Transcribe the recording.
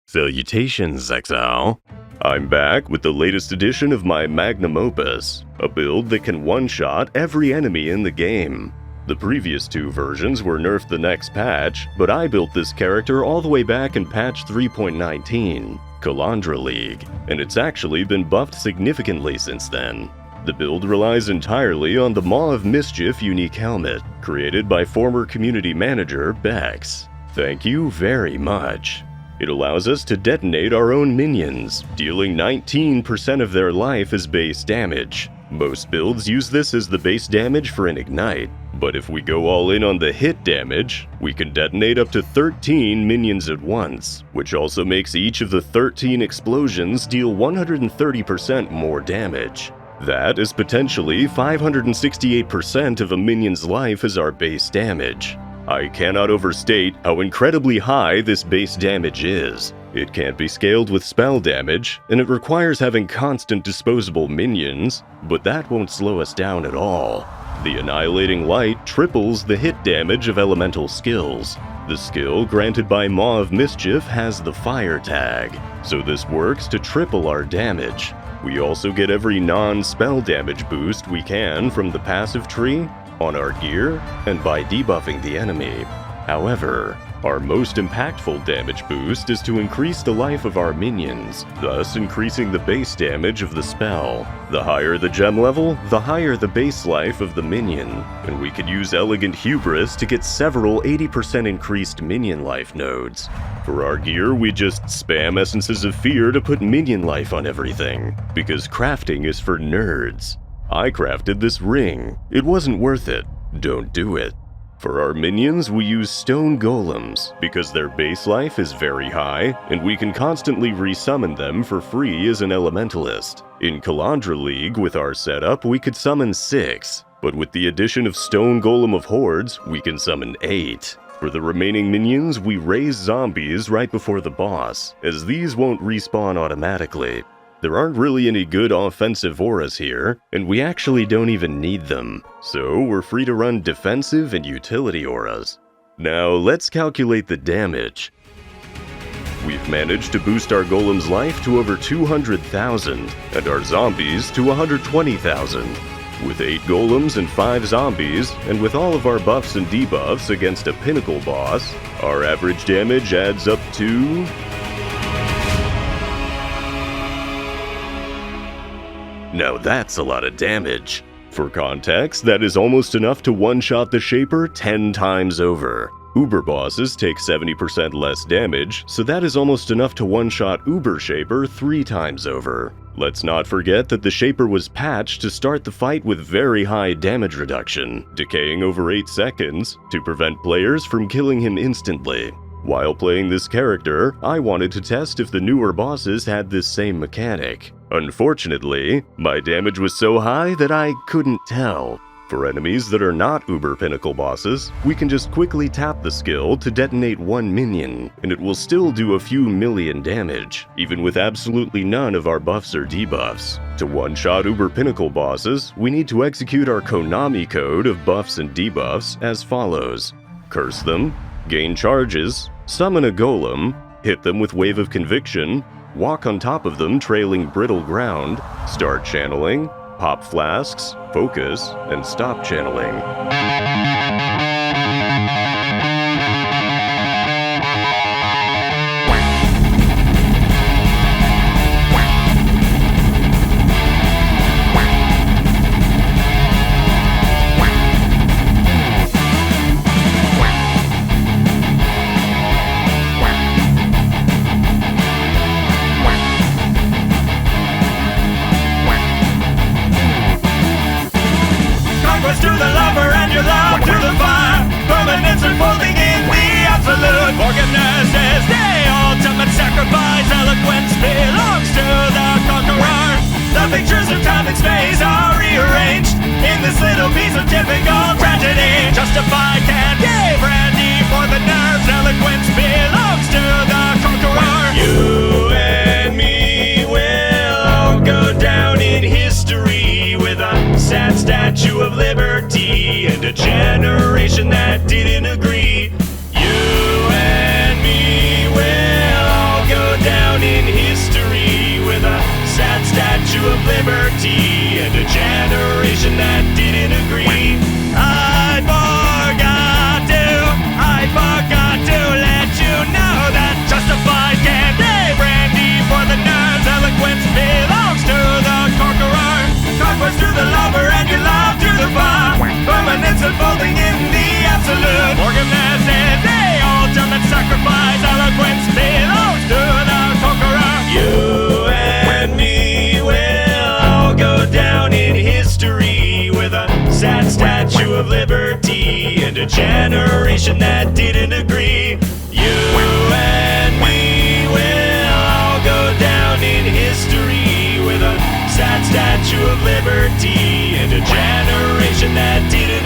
Salutations, Exile. I'm back with the latest edition of my magnum opus, a build that can one-shot every enemy in the game. The previous two versions were nerfed the next patch, but I built this character all the way back in patch 3.19, Kalandra League, and it's actually been buffed significantly since then. The build relies entirely on the Maw of Mischief unique helmet, created by former community manager Bex. Thank you very much. It allows us to detonate our own minions, dealing 19% of their life as base damage. Most builds use this as the base damage for an ignite, but if we go all in on the hit damage, we can detonate up to 13 minions at once, which also makes each of the 13 explosions deal 130% more damage. That is potentially 568% of a minion's life as our base damage. I cannot overstate how incredibly high this base damage is. It can't be scaled with spell damage, and it requires having constant disposable minions, but that won't slow us down at all. The Annihilating Light triples the hit damage of elemental skills. The skill granted by Maw of Mischief has the fire tag, so this works to triple our damage. We also get every non-spell damage boost we can from the passive tree, on our gear, and by debuffing the enemy. However, our most impactful damage boost is to increase the life of our minions, thus increasing the base damage of the spell. The higher the gem level, the higher the base life of the minion, and we could use Elegant Hubris to get several 80% increased minion life nodes. For our gear, we just spam Essences of Fear to put minion life on everything, because crafting is for nerds. I crafted this ring. It wasn't worth it. Don't do it. For our minions, we use Stone Golems, because their base life is very high, and we can constantly resummon them for free as an Elementalist. In Kalandra League, with our setup, we could summon 6, but with the addition of Stone Golem of Hordes, we can summon 8. For the remaining minions, we raise zombies right before the boss, as these won't respawn automatically. There aren't really any good offensive auras here, and we actually don't even need them, so we're free to run defensive and utility auras. Now let's calculate the damage. We've managed to boost our golem's life to over 200,000, and our zombies to 120,000. With 8 golems and 5 zombies, and with all of our buffs and debuffs against a pinnacle boss, our average damage adds up to... Now that's a lot of damage. For context, that is almost enough to one-shot the Shaper 10 times over. Uber bosses take 70% less damage, so that is almost enough to one-shot Uber Shaper 3 times over. Let's not forget that the Shaper was patched to start the fight with very high damage reduction, decaying over 8 seconds, to prevent players from killing him instantly. While playing this character, I wanted to test if the newer bosses had this same mechanic. Unfortunately, my damage was so high that I couldn't tell. For enemies that are not Uber Pinnacle bosses, we can just quickly tap the skill to detonate 1 minion, and it will still do a few million damage, even with absolutely none of our buffs or debuffs. To one-shot Uber Pinnacle bosses, we need to execute our Konami code of buffs and debuffs as follows. Curse them, gain charges, summon a golem, hit them with Wave of Conviction, walk on top of them trailing brittle ground, start channeling, pop flasks, focus, and stop channeling. To the lover and your love to the fire. Permanence unfolding in the absolute. Forgiveness is the ultimate sacrifice. Eloquence belongs to the conqueror. The pictures of time and space are rearranged in this little piece of typical tragedy. Justified can't give brandy for the nerves. Eloquence belongs to the conqueror. You and me will all go down in history with a sad statue of liberty and a generation that didn't agree. You and me will all go down generation that didn't agree. You and me will all go down in history with a sad Statue of Liberty and a generation that didn't